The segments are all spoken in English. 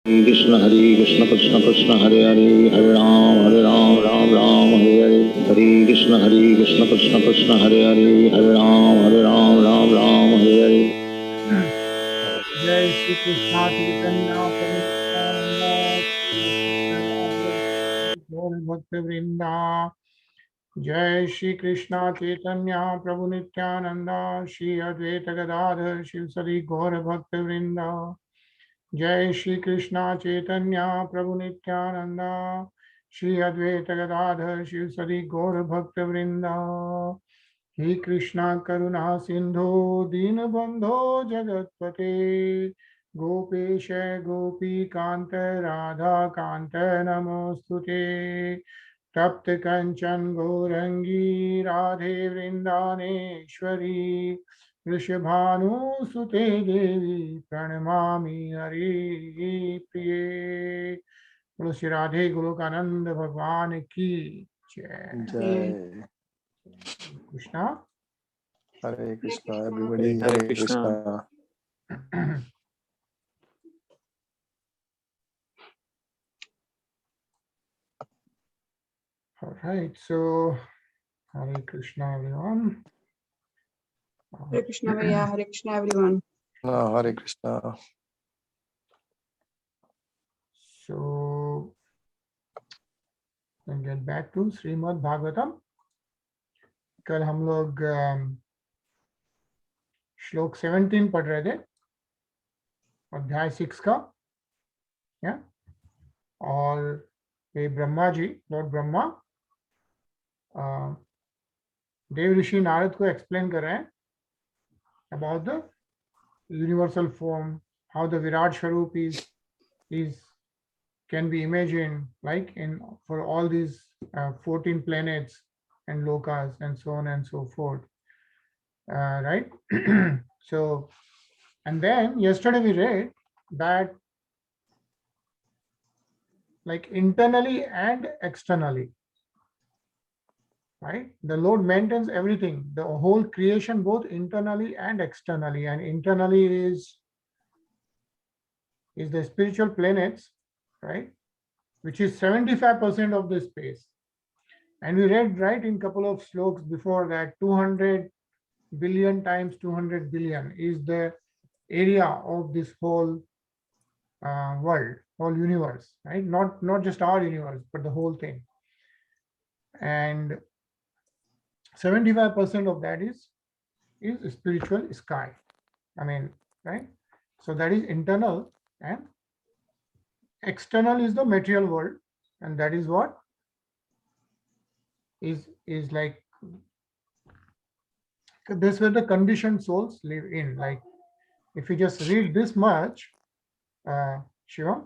Hare Krishna Krishna Krishna Hare Hare Hare Ram Ram Ram Hare Hare Hare Krishna Krishna Krishna Hare Hare Hare Ram Ram Hare Hare जय श्री कृष्णा चैतन्य प्रभु नित्यानंद गौर भक्त वृंदा। जय श्री कृष्णा चैतन्य प्रभु नित्यानंद श्री अद्वैत गदाधर शिवसरी गौर भक्त वृंदा। जय श्री कृष्णा चैतन्य प्रभु नित्यानंद श्री अद्वैत गदाधर शिवसरी गौर भक्त वृंदा। हे कृष्णा करुणा सिंधु दीनबंधो जगत्पते गोपेश गोपी कांत राधा कांत नमोस्तुते। तप्त कंचन गौरंगी राधे वृंदानेश्वरी वृषभानुसुते देवी प्रणमामि हरिप्रिये। बोलो श्री राधे गोलोकानंद भगवान की जय। जय Krishna Hare Krishna, everybody. Hare Hare Krishna. Krishna. All right, so Hare Krishna everyone. Hare Krishna Bhaiya, Hare Krishna everyone. Hare Krishna. So let's get back to Srimad Bhagavatam. कल हम लोग श्लोक 17 पढ़ रहे थे अध्याय 6 का, या और ये ब्रह्मा जी, लॉर्ड ब्रह्मा देव ऋषि नारद को एक्सप्लेन कर रहे हैं about the universal form, how the Virat Swarup is can be imagined like in for all these 14 planets and lokas and so on and so forth, right? So, and then yesterday we read that like internally and externally, right? The Lord maintains everything, the whole creation, both internally and externally. And internally is the spiritual planets, right, which is 75% of the space. And we read, right, in couple of slokas before that 200 billion times 200 billion is the area of this whole world, whole universe, right? Not just our universe, but the whole thing. And 75% of that is spiritual sky. I mean, right? So that is internal, and external is the material world, and that is what is like this where the conditioned souls live in. Like if you just read this much, Shiva,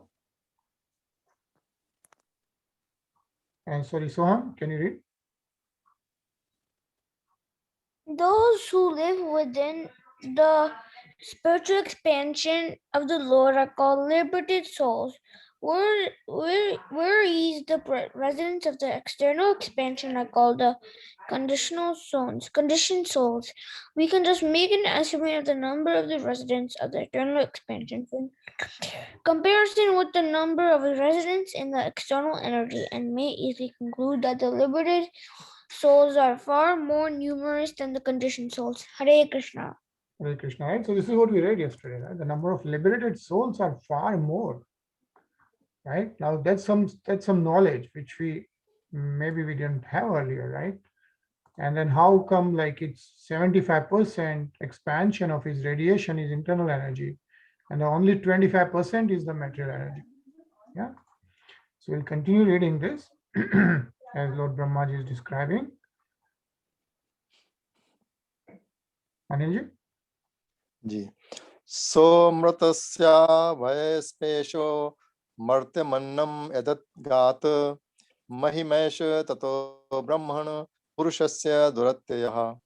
and sorry, Soham, can you read? Those who live within the spiritual expansion of the Lord are called liberated souls. Whereas the residents of the external expansion are called the conditioned souls. We can just make an estimate of the number of the residents of the external expansion in comparison with the number of the residents in the external energy, and may easily conclude that the liberated souls are far more numerous than the conditioned souls. Hare Krishna. Hare Krishna, right? So this is what we read yesterday, right? The number of liberated souls are far more, right? Now that's some knowledge which we didn't have earlier, right? And then how come like it's 75% expansion of his radiation is internal energy, and only 25% is the material energy. Yeah. So we'll continue reading this as Lord Brahmaji is describing. Anilji? Ji. So mratasya vayespesho martyamannam edat gat mahimesha tato brahmana purushasya duratyaha.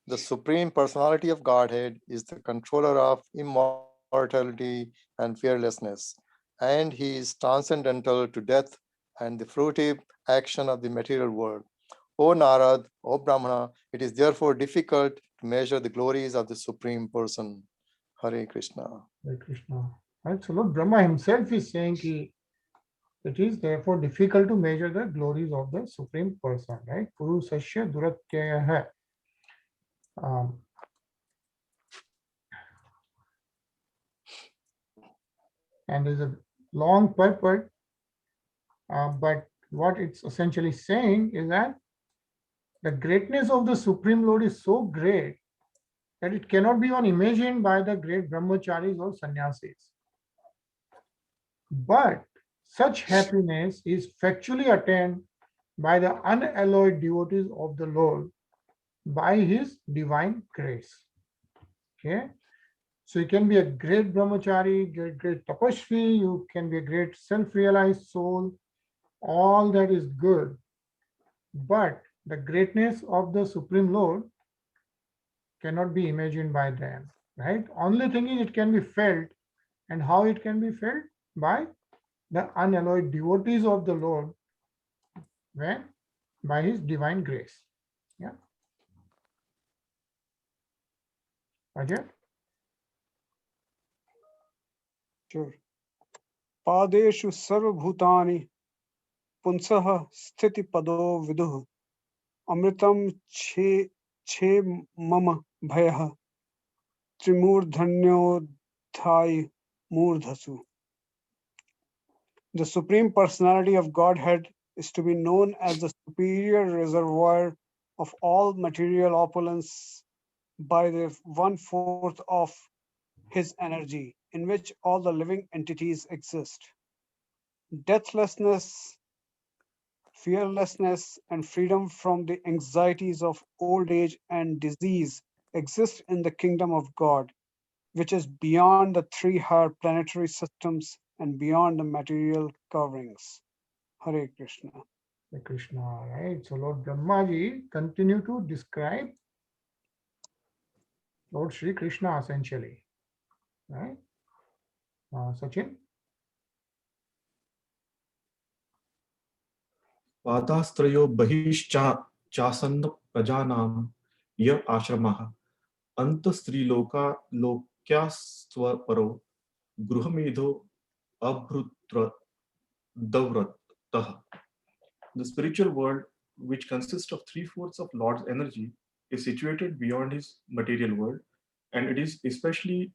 The Supreme Personality of Godhead is the controller of immortality and fearlessness, and he is transcendental to death and the fruitive action of the material world. O Narad, O Brahmana, it is therefore difficult to measure the glories of the Supreme Person. Hare Krishna. Hare Krishna. Right? So Lord Brahma himself is saying that it is therefore difficult to measure the glories of the Supreme Person, right? Purusasya Duratyaya. And there's a long purport, but what it's essentially saying is that the greatness of the Supreme Lord is so great that it cannot be even imagined by the great brahmacharis or sannyasis. But such happiness is factually attained by the unalloyed devotees of the Lord by his divine grace. Okay, so you can be a great brahmachari, great tapasvi, you can be a great self-realized soul, all that is good, but the greatness of the Supreme Lord cannot be imagined by them, right? Only thing is it can be felt, and how it can be felt? By the unalloyed devotees of the Lord, when by his divine grace. Yeah. Ajay? Sure. Padeshu sarvabhutani punsah sthiti pado viduh amritam che mama bhayah trimurdhanyodhai murdhasu. The Supreme Personality of Godhead is to be known as the superior reservoir of all material opulence by the 1/4 of his energy, in which all the living entities exist. Deathlessness, fearlessness, and freedom from the anxieties of old age and disease exist in the kingdom of God, which is beyond the 3 higher planetary systems and beyond the material coverings. Hare Krishna. Hare Krishna, right? So Lord Brahmaji continue to describe Lord Sri Krishna essentially, right? Sachin? पादास्त्रयो बहिश्चासन्न प्रजानां य आश्रमः अन्तस्त्रीलोका लोक्यास्त्वपरो गृहमेधो अभृत्रदव्रतः. The spiritual world, which consists of 3/4 of Lord's energy, is situated beyond his material world, and it is especially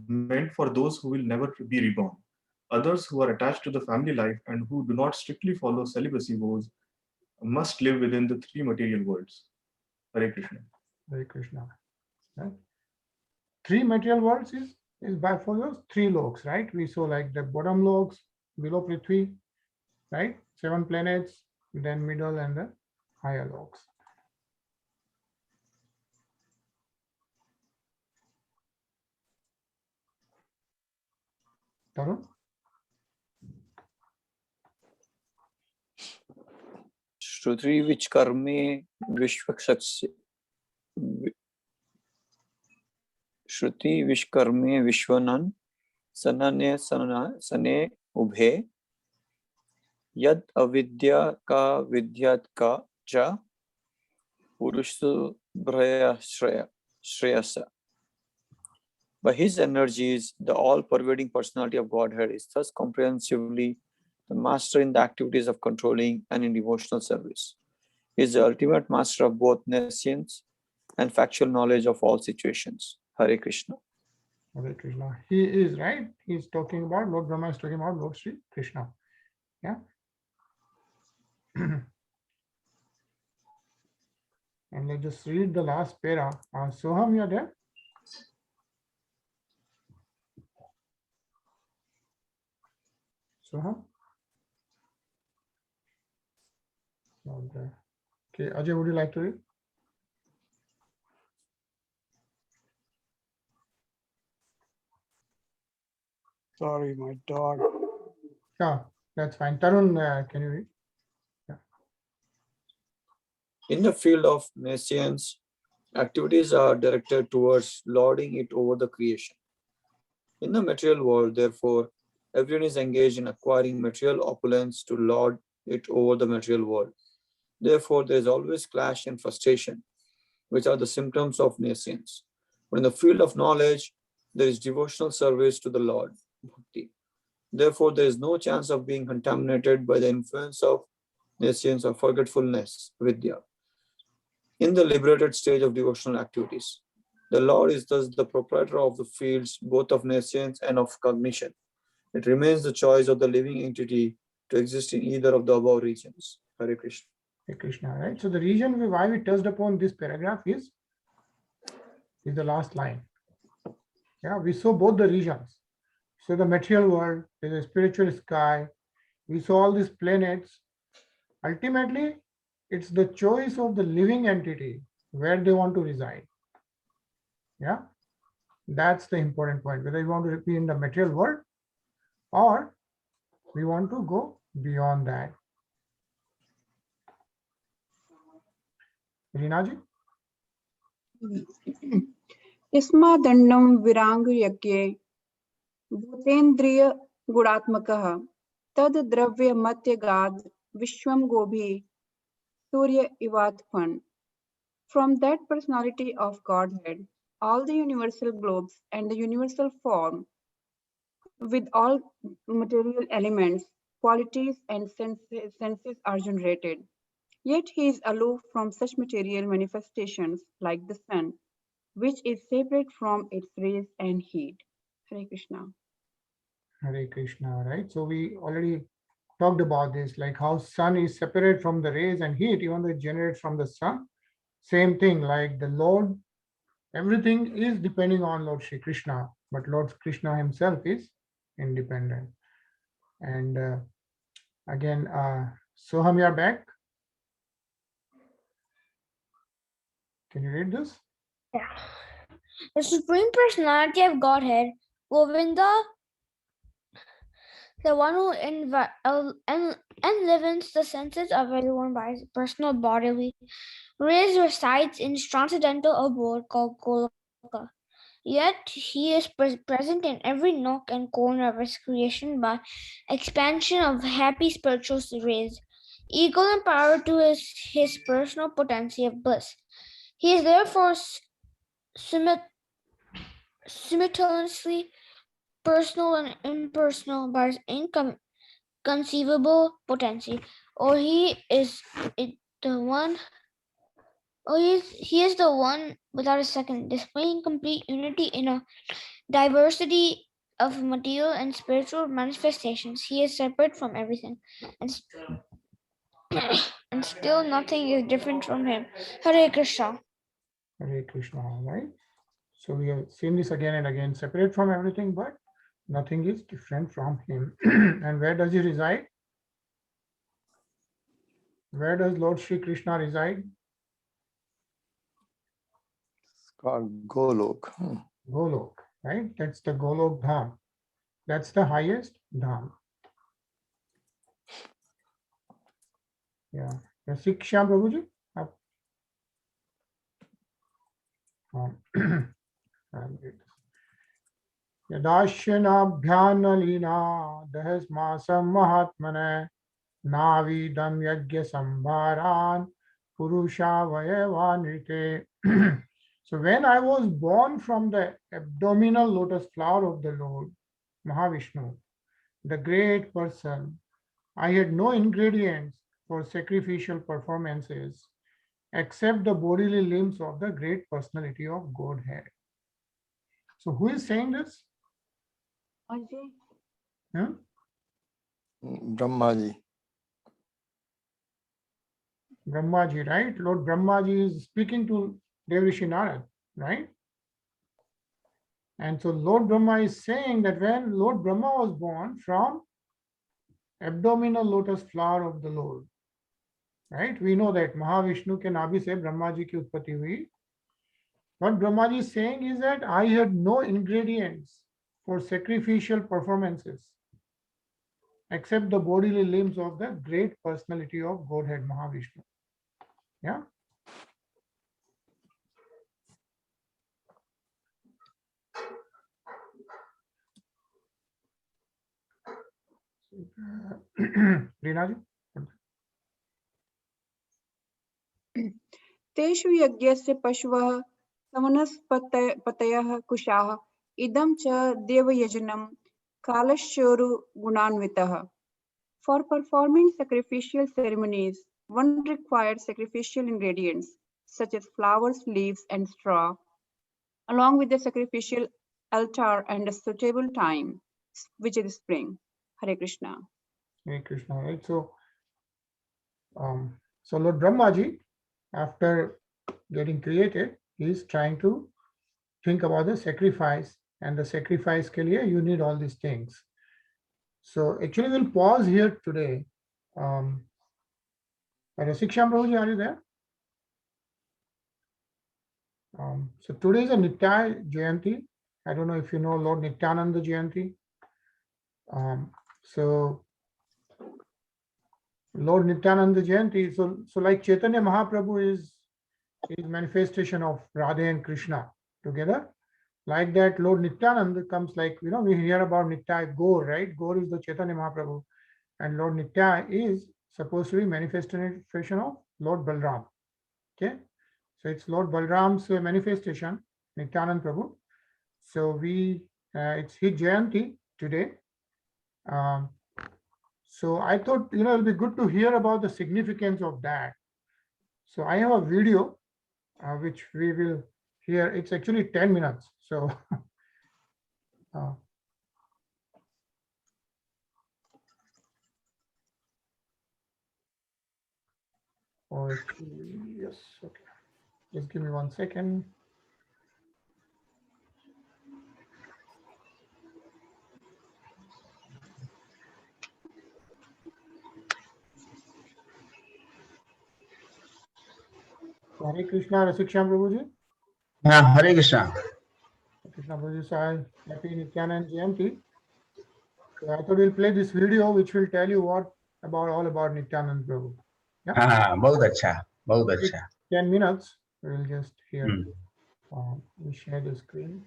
meant for those who will never be reborn. Others who are attached to the family life and who do not strictly follow celibacy vows must live within the 3 material worlds. Hare Krishna. Hare Krishna. Right? 3 material worlds is by for those 3 loks, right? We saw like the bottom loks, below Prithvi, right? 7 planets, then middle and the higher loks. Tarun? श्रुति विचकर्मे विश्वक्षस्य श्रुति विश्वकर्मे विश्वनन सनने सने उभे यद अविद्या का विद्यात का च पुरुषु Shreyas. By his energies, the all-pervading personality of Godhead is thus comprehensively the master in the activities of controlling and in devotional service. He is the ultimate master of both nescience and factual knowledge of all situations. Hare Krishna. Hare Krishna. He is right. He's talking about Lord Brahma is talking about Lord Sri Krishna. Yeah. And let's just read the last para. Soham, you are there? Soham? Okay. Okay, Ajay, would you like to read? Sorry, my dog. Yeah, that's fine. Tarun, can you read? In the field of nescience, activities are directed towards lording it over the creation. In the material world, therefore, everyone is engaged in acquiring material opulence to lord it over the material world. Therefore, there is always clash and frustration, which are the symptoms of nescience. But in the field of knowledge, there is devotional service to the Lord, bhakti. Therefore, there is no chance of being contaminated by the influence of nescience or forgetfulness, vidya. In the liberated stage of devotional activities, the Lord is thus the proprietor of the fields both of nescience and of cognition. It remains the choice of the living entity to exist in either of the above regions. Hare Krishna. Hare Krishna, right? So the reason why we touched upon this paragraph is the last line. Yeah, we saw both the regions. So the material world, there's a spiritual sky. We saw all these planets. Ultimately, it's the choice of the living entity where they want to reside. Yeah, that's the important point. Whether you want to be in the material world or we want to go beyond that. Rinaji? यस्मादण्डं विराङ्गयज्ञे भूतेन्द्रिय गुणात्मकः तद् द्रव्यमत्यगाद् विश्वं गोभिः सूर्य इवात्मन्. From that personality of Godhead, all the universal globes and the universal form with all material elements, qualities and senses are generated. Yet he is aloof from such material manifestations like the sun, which is separate from its rays and heat. Hare Krishna. Hare Krishna, right? So we already talked about this, like how sun is separate from the rays and heat, even though it generates from the sun. Same thing, like the Lord, everything is depending on Lord Shri Krishna, but Lord Krishna himself is independent. And again, Soham, you're back. Can you read this? Yeah. The Supreme Personality of Godhead, Govinda, the one who enlivens the senses of everyone by his personal bodily rays, resides in his transcendental abode called Goloka. Yet he is present in every nook and corner of his creation by expansion of happy spiritual rays, equal in power to his personal potency of bliss. He is therefore simultaneously personal and impersonal by his inconceivable potency. Or he is the one. He is the one without a second, displaying complete unity in a diversity of material and spiritual manifestations. He is separate from everything, and still nothing is different from him. Hare Krishna. Hare Krishna, right? So we have seen this again and again, separate from everything, but nothing is different from him. And where does he reside? Where does Lord Shri Krishna reside? It's called Golok. Golok, right? That's the Golok Dham. That's the highest Dham. Yeah. Siksha Prabhuji? Yadashanabhyanalina dahasmasam mahatmane navidam yajya sambharan purusha vayavanrite. So when I was born from the abdominal lotus flower of the Lord, Mahavishnu, the great person, I had no ingredients for sacrificial performances except the bodily limbs of the great personality of Godhead. So who is saying this? Huh? Brahmaji. Brahmaji, right? Lord Brahmaji is speaking to Devrishi Narad, right? And so Lord Brahma is saying that when Lord Brahma was born from abdominal lotus flower of the Lord, right? We know that Mahavishnu ke nabi se Brahmaji ki utpatti hui. What Brahmaji is saying is that I had no ingredients for sacrificial performances except the bodily limbs of the great personality of Godhead Mahavishnu. Yeah. Rinaji? तेषु यज्ञस्य पशवः समनस्पतयः कुशाः इदं च देवयजनं कालश्योरु गुणान्वितः. For performing sacrificial ceremonies, one required sacrificial ingredients such as flowers, leaves, and straw, along with the sacrificial altar and a suitable time, which is spring. Hare Krishna. Hare Krishna, right? So Lord Brahmaji, after getting created, he is trying to think about the sacrifice, and the sacrifice ke liye you need all these things. So actually we'll pause here today. Rasiksham Prabhuji, are you there? So today is a Nitya Jayanti. I don't know if you know Lord Nityananda Jayanti. So Lord Nityananda Jayanti, so like Chaitanya Mahaprabhu is manifestation of Radha and Krishna together. Like that, Lord Nityananda comes like, we hear about Nitya Gaur, right? Gaur is the Chaitanya Mahaprabhu. And Lord Nitya is supposed to be manifestation of Lord Balram. Okay? So it's Lord Balram's manifestation, Nityananda Prabhu. So it's his Jayanti today. So I thought, it'll be good to hear about the significance of that. So I have a video which we will hear. It's actually 10 minutes. So yes, okay. Just give me 1 second. Hare Krishna, Rasiksham Prabhuji. Hare Krishna. Krishna Prabhuji, so happy Nityananda Jayanti. So I thought we'll play this video which will tell you all about Nityananda Prabhu. Yeah? बहुत अच्छा, बहुत अच्छा. 10 minutes, we'll just hear. We share the screen.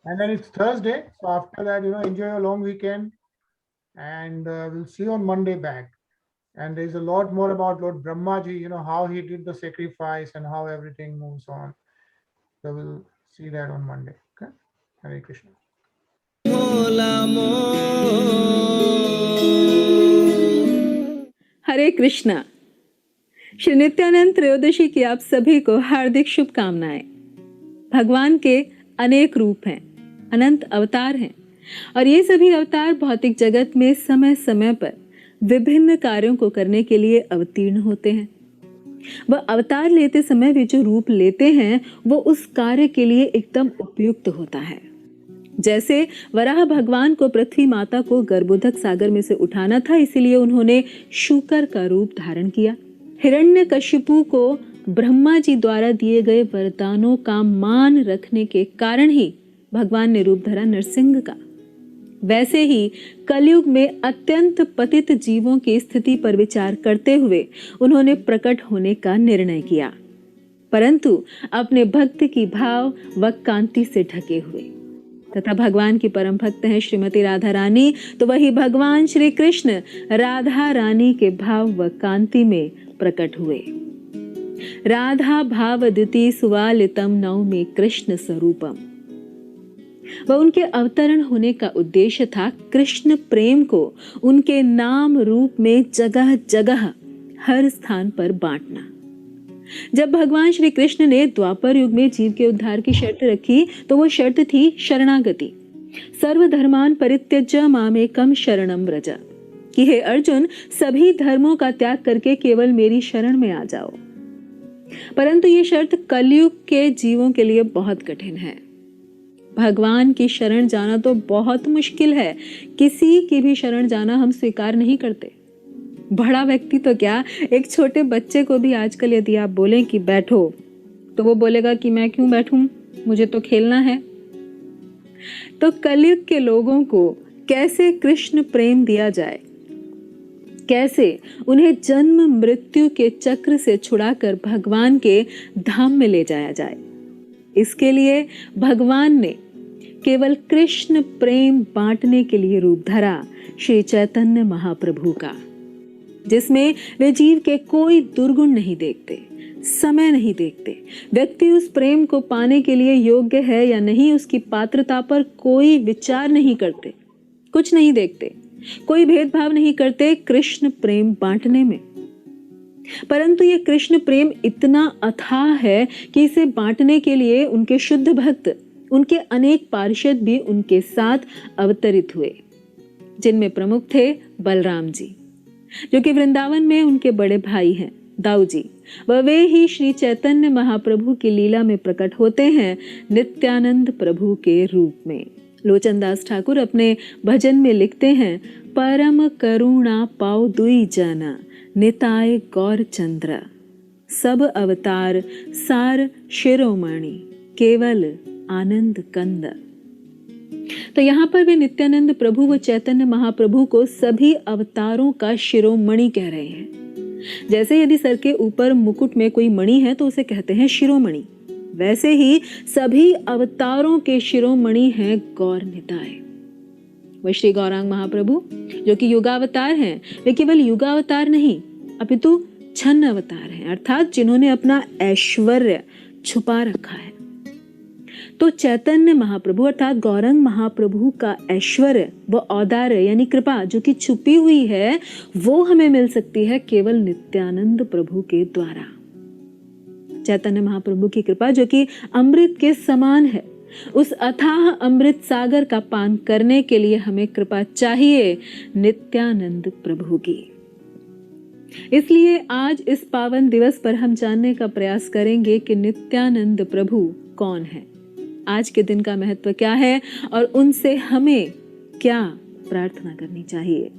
And then it's Thursday, so after that, enjoy a long weekend, and we'll see you on Monday back. And there's a lot more about Lord Brahmaji, how he did the sacrifice and how everything moves on. So we'll see that on Monday. Okay? Hare Krishna. हरे कृष्णा. श्री नित्यानंद त्रयोदशी की आप सभी को हार्दिक शुभकामनाएं. भगवान के अनेक रूप हैं, अनंत अवतार हैं, और ये सभी अवतार भौतिक जगत में समय समय पर विभिन्न कार्यों को करने के लिए अवतीर्ण होते हैं. वह अवतार लेते समय वे जो रूप लेते हैं वो उस कार्य के लिए एकदम उपयुक्त होता है. जैसे वराह भगवान को पृथ्वी माता को गर्भोदक सागर में से उठाना था, इसीलिए उन्होंने शूकर का रूप धारण किया. हिरण्यकशिपु को ब्रह्मा जी द्वारा दिए गए वरदानों का मान रखने के कारण ही भगवान ने रूप धरा नरसिंह का. वैसे ही कलयुग में अत्यंत पतित जीवों की स्थिति पर विचार करते हुए उन्होंने प्रकट होने का निर्णय किया, परंतु अपने भक्त की भाव व कांति से ढके हुए. तथा भगवान की परम भक्त हैं श्रीमती राधा रानी, तो वही भगवान श्री कृष्ण राधा रानी के भाव व कांति में प्रकट हुए. राधा भावदिति सुवालितम नवमी कृष्ण स्वरूपम. वह उनके अवतरण होने का उद्देश्य था कृष्ण प्रेम को उनके नाम रूप में जगह जगह हर स्थान पर बांटना. जब भगवान श्री कृष्ण ने द्वापर युग में जीव के उद्धार की शर्त रखी तो वो शर्त थी शरणागति. सर्वधर्मान परित्यज्य मामेकम शरणम व्रज, कि हे अर्जुन, सभी धर्मों का त्याग करके केवल मेरी शरण में आ जाओ. परंतु ये शर्त कलयुग के जीवों के लिए बहुत कठिन है. भगवान की शरण जाना तो बहुत मुश्किल है. किसी की भी शरण जाना हम स्वीकार नहीं करते. बड़ा व्यक्ति तो क्या, एक छोटे बच्चे को भी आजकल यदि आप बोलें कि बैठो, तो वो बोलेगा कि मैं क्यों बैठूं, मुझे तो खेलना है. तो कलयुग के लोगों को कैसे कृष्ण प्रेम दिया जाए, कैसे उन्हें जन्म मृत्यु के चक्र से छुड़ाकर भगवान के धाम में ले जाया जाए, इसके लिए भगवान ने केवल कृष्ण प्रेम बांटने के लिए रूप धरा श्री चैतन्य महाप्रभु का, जिसमें वे जीव के कोई दुर्गुण नहीं देखते, समय नहीं देखते। व्यक्ति उस प्रेम को पाने के लिए योग्य है या नहीं, उसकी पात्रता पर कोई विचार नहीं करते, कुछ नहीं देखते, कोई भेदभाव नहीं करते कृष्ण प्रेम बांटने में। परंतु ये कृष्ण प्रेम इतना अथाह है कि इसे बांटने के लिए उनके शुद्ध भक्त, उनके अनेक पार्षद भी उनके साथ अवतरित हुए, जिनमें प्रमुख थे बलराम जी, जो कि वृंदावन में उनके बड़े भाई हैं, दाऊ जी। वे ही श्री चैतन्य महाप्रभु की लीला में प्रकट होते हैं नित्यानंद प्रभु के रूप में। लोचनदास ठाकुर अपने भजन में लिखते हैं, परम करुणा पाओ दुई जना, निताय गौर चंद्र, सब अवतार सार शिरोमणि, केवल आनंद कंद। तो यहाँ पर वे नित्यानंद प्रभु व चैतन्य महाप्रभु को सभी अवतारों का शिरोमणि कह रहे हैं। जैसे यदि सर के ऊपर मुकुट में कोई मणि है तो उसे कहते हैं शिरोमणि, वैसे ही सभी अवतारों के शिरोमणि हैं गौर निताय। वह श्री गौरांग महाप्रभु जो कि युगावतार हैं, वे केवल युगावतार नहीं अपितु छन्न अवतार हैं, अर्थात जिन्होंने अपना ऐश्वर्य छुपा रखा है। तो चैतन्य महाप्रभु अर्थात गौरांग महाप्रभु का ऐश्वर्य व औदार्य यानी कृपा जो कि छुपी हुई है, वो हमें मिल सकती है केवल नित्यानंद प्रभु के द्वारा। चैतन्य महाप्रभु की कृपा जो कि अमृत के समान है, उस अथाह अमृत सागर का पान करने के लिए हमें कृपा चाहिए नित्यानंद प्रभु की। इसलिए आज इस पावन दिवस पर हम जानने का प्रयास करेंगे कि नित्यानंद प्रभु कौन है, आज के दिन का महत्व क्या है और उनसे हमें क्या प्रार्थना करनी चाहिए।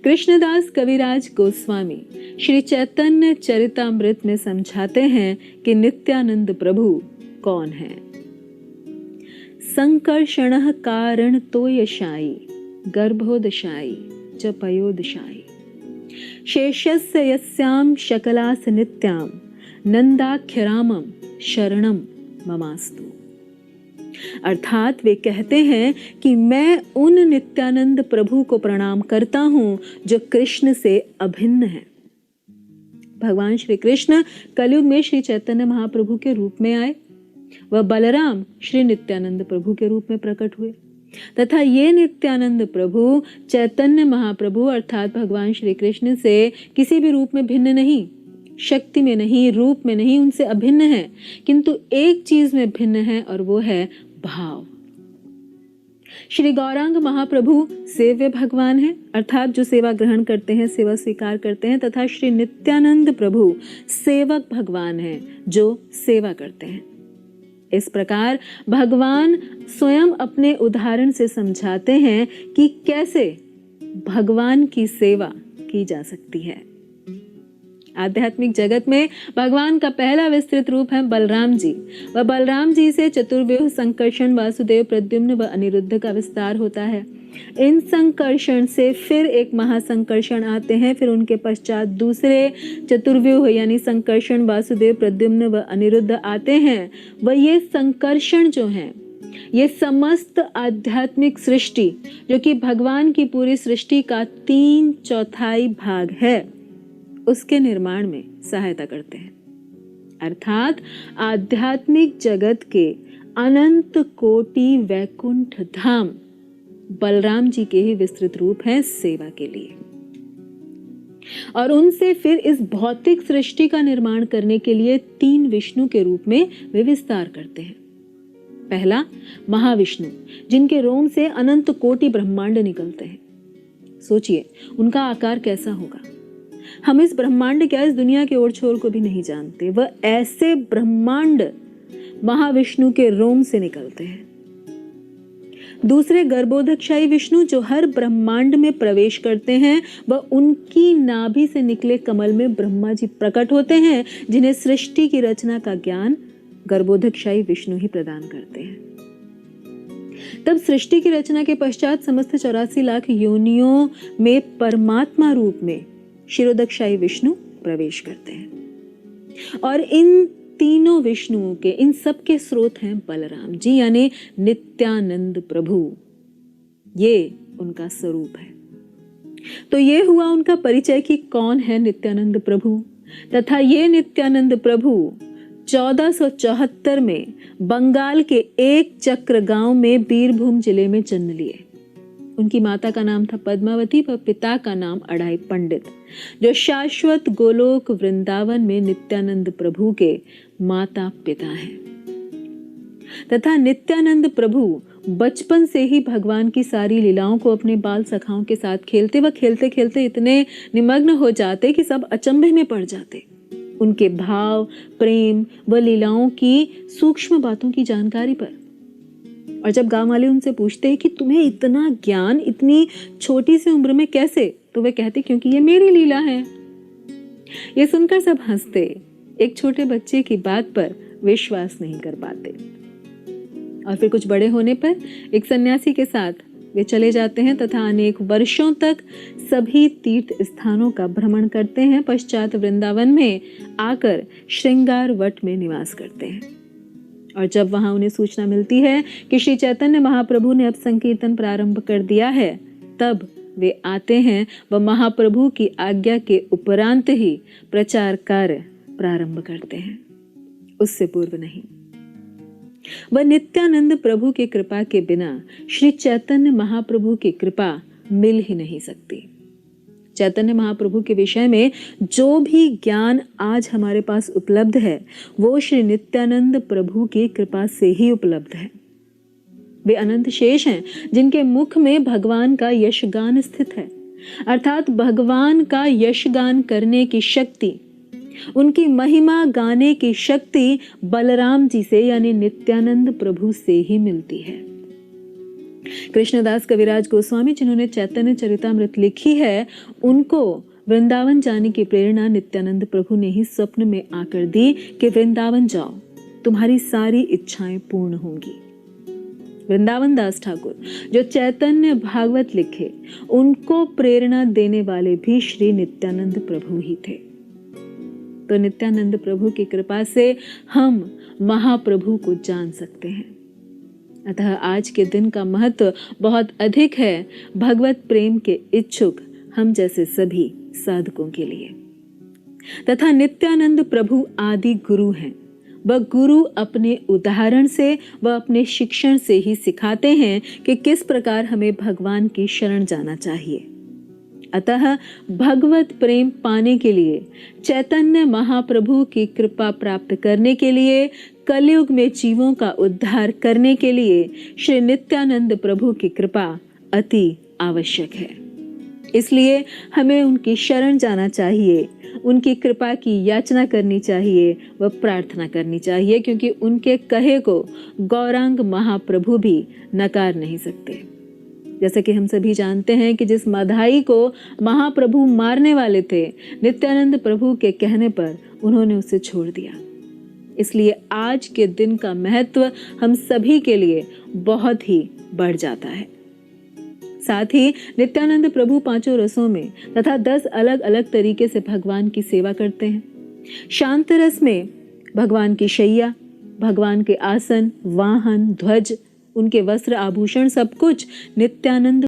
कृष्णदास कविराज गोस्वामी श्री चैतन्य चरितामृत में समझाते हैं कि नित्यानंद प्रभु कौन है। संकर्षण कारण तोयशायी, गर्भोदशायी च पयोदशायी, शेषस्य यस्याम शकलास नित्याम, नंदाख्यरामम शरणम ममास्तु। अर्थात वे कहते हैं कि मैं उन नित्यानंद प्रभु को प्रणाम करता हूं जो कृष्ण से अभिन्न है। भगवान श्री कृष्ण कलयुग में श्री चैतन्य महाप्रभु के रूप में आए, वह बलराम श्री नित्यानंद प्रभु के रूप में प्रकट हुए तथा ये नित्यानंद प्रभु चैतन्य महाप्रभु अर्थात भगवान श्री कृष्ण से किसी भी रूप में भिन्न नहीं, शक्ति में नहीं, रूप में नहीं, उनसे अभिन्न है, किंतु एक चीज में भिन्न है और वो है भाव। श्री गौरांग महाप्रभु सेव्य भगवान है अर्थात जो सेवा ग्रहण करते हैं, सेवा स्वीकार करते हैं, तथा श्री नित्यानंद प्रभु सेवक भगवान है जो सेवा करते हैं। इस प्रकार भगवान स्वयं अपने उदाहरण से समझाते हैं कि कैसे भगवान की सेवा की जा सकती है। आध्यात्मिक जगत में भगवान का पहला विस्तृत रूप है बलराम जी। वह बलराम जी से चतुर्व्यूह संकर्षण, वासुदेव, प्रद्युम्न व अनिरुद्ध का विस्तार होता है। इन संकर्षण से फिर एक महासंकर्षण आते हैं, फिर उनके पश्चात दूसरे चतुर्व्यूह यानी संकर्षण, वासुदेव, प्रद्युम्न व अनिरुद्ध आते हैं। वह ये संकर्षण जो हैं, ये समस्त आध्यात्मिक सृष्टि जो कि भगवान की पूरी सृष्टि का 3/4 भाग है, उसके निर्माण में सहायता करते हैं। अर्थात आध्यात्मिक जगत के अनंत कोटि वैकुंठ धाम बलराम जी के ही विस्तृत रूप हैं सेवा के लिए, और उनसे फिर इस भौतिक सृष्टि का निर्माण करने के लिए 3 विष्णु के रूप में वे विस्तार करते हैं। पहला महाविष्णु, जिनके रोम से अनंत कोटि ब्रह्मांड निकलते हैं। सोचिए उनका आकार कैसा होगा। हम इस ब्रह्मांड क्या, इस दुनिया के ओर छोर को भी नहीं जानते। वह ऐसे ब्रह्मांड महाविष्णु के रोम से निकलते हैं। दूसरे गर्भोदकशाही विष्णु जो हर ब्रह्मांड में प्रवेश करते हैं, वह उनकी नाभि से निकले कमल में ब्रह्मा जी प्रकट होते हैं, जिन्हें सृष्टि की रचना का ज्ञान गर्भोदकशाही विष्णु ही प्रदान करते हैं। तब सृष्टि की रचना के पश्चात समस्त 84 लाख योनियों में परमात्मा रूप में क्षीरोदकशाही विष्णु प्रवेश करते हैं, और इन तीनों विष्णुओं के, इन सब के स्रोत हैं बलराम जी यानी नित्यानंद प्रभु। ये उनका स्वरूप है। तो ये हुआ उनका परिचय कि कौन है नित्यानंद प्रभु। तथा ये नित्यानंद प्रभु 1474 में बंगाल के एक चक्र गांव में बीरभूम जिले में जन्म लिए। उनकी माता का नाम था पद्मावती व पिता का नाम अढ़ाई पंडित, जो शाश्वत गोलोक वृंदावन में नित्यानंद प्रभु के माता पिता हैं। तथा नित्यानंद प्रभु बचपन से ही भगवान की सारी लीलाओं को अपने बाल सखाओं के साथ खेलते व खेलते खेलते इतने निमग्न हो जाते कि सब अचंभे में पड़ जाते। उनके भाव, प्रेम व लीलाओं की सूक्ष्म बातों की जानकारी पर। और जब गांव वाले उनसे पूछते हैं कि तुम्हें इतना ज्ञान इतनी छोटी सी उम्र में कैसे, तो वे कहते क्योंकि ये मेरी लीला है। ये सुनकर सब हंसते, एक छोटे बच्चे की बात पर विश्वास नहीं कर पाते। और फिर कुछ बड़े होने पर एक सन्यासी के साथ वे चले जाते हैं तथा अनेक वर्षों तक सभी तीर्थ स्थानों का भ्रमण करते हैं। पश्चात वृंदावन में आकर श्रृंगार वट में निवास करते हैं। और जब वहां उन्हें सूचना मिलती है कि श्री चैतन्य महाप्रभु ने अब संकीर्तन प्रारंभ कर दिया है, तब वे आते हैं व महाप्रभु की आज्ञा के उपरांत ही प्रचार कार्य प्रारंभ करते हैं, उससे पूर्व नहीं। वह नित्यानंद प्रभु की कृपा के बिना श्री चैतन्य महाप्रभु की कृपा मिल ही नहीं सकती। चैतन्य महाप्रभु के विषय में जो भी ज्ञान आज हमारे पास उपलब्ध है, वो श्री नित्यानंद प्रभु की कृपा से ही उपलब्ध है। वे अनंत शेष हैं जिनके मुख में भगवान का यशगान स्थित है, अर्थात भगवान का यशगान करने की शक्ति, उनकी महिमा गाने की शक्ति बलराम जी से यानी नित्यानंद प्रभु से ही मिलती है। कृष्णदास कविराज गोस्वामी जिन्होंने चैतन्य चरितामृत लिखी है, उनको वृंदावन जाने की प्रेरणा नित्यानंद प्रभु ने ही स्वप्न में आकर दी कि वृंदावन जाओ, तुम्हारी सारी इच्छाएं पूर्ण होंगी। वृंदावन दास ठाकुर जो चैतन्य भागवत लिखे, उनको प्रेरणा देने वाले भी श्री नित्यानंद प्रभु ही थे। तो नित्यानंद प्रभु की कृपा से हम महाप्रभु को जान सकते हैं। अतः आज के दिन का महत्व बहुत अधिक है भगवत प्रेम के इच्छुक हम जैसे सभी साधकों के लिए। तथा नित्यानंद प्रभु आदि गुरु हैं। वह गुरु अपने उदाहरण से व अपने शिक्षण से ही सिखाते हैं कि किस प्रकार हमें भगवान की शरण जाना चाहिए। अतः भगवत प्रेम पाने के लिए, चैतन्य महाप्रभु की कृपा प्राप्त करने के लिए, कलयुग में जीवों का उद्धार करने के लिए श्री नित्यानंद प्रभु की कृपा अति आवश्यक है। इसलिए हमें उनकी शरण जाना चाहिए, उनकी कृपा की याचना करनी चाहिए व प्रार्थना करनी चाहिए, क्योंकि उनके कहे को गौरांग महाप्रभु भी नकार नहीं सकते। जैसे कि हम सभी जानते हैं कि जिस माधाई को महाप्रभु मारने वाले थे, नित्यानंद प्रभु के कहने पर उन्होंने उसे छोड़ दिया। इसलिए आज के दिन का महत्व हम सभी के लिए बहुत ही बढ़ जाता है। साथ ही नित्यानंद प्रभु पांचों रसों में तथा 10 अलग अलग तरीके से भगवान की सेवा करते हैं। शांत रस में भगवान की शैया, भगवान के आसन, वाहन, ध्वज, उनके वस्त्र आभूषण सब कुछ नित्यानंद